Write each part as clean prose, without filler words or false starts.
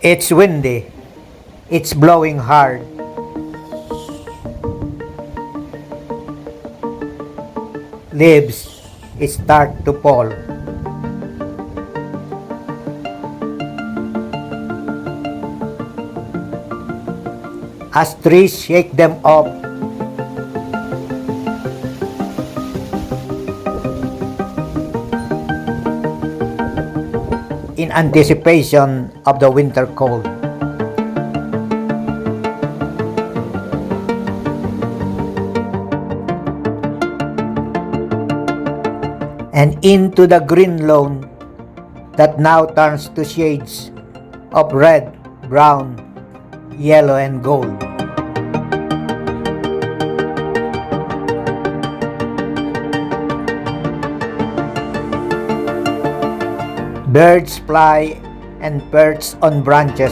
It's windy. It's blowing hard. Leaves start to fall. As trees shake them off, in anticipation of the winter cold. And into the green lawn that now turns to shades of red, brown, yellow, and gold. Birds fly and perch on branches.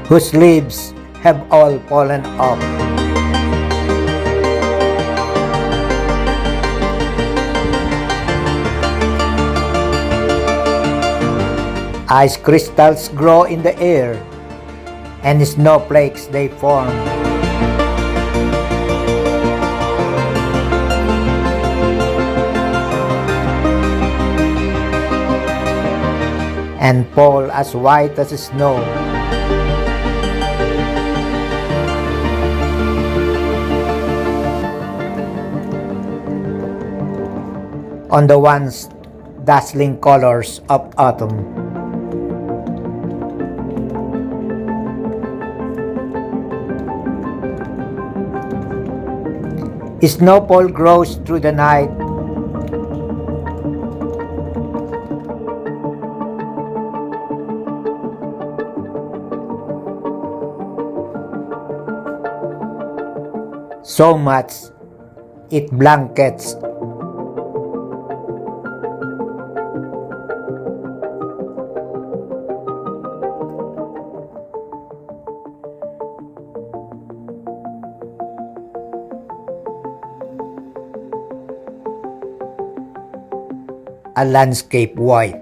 Whose leaves have all fallen off. Ice crystals grow in the air, and snowflakes they form. And fall as white as snow. On the once dazzling colors of autumn. Snowfall grows through the night. So much it blankets a landscape white.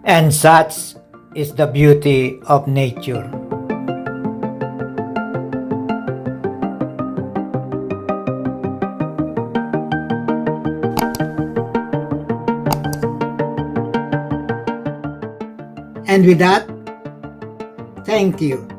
And such is the beauty of nature. And with that, thank you.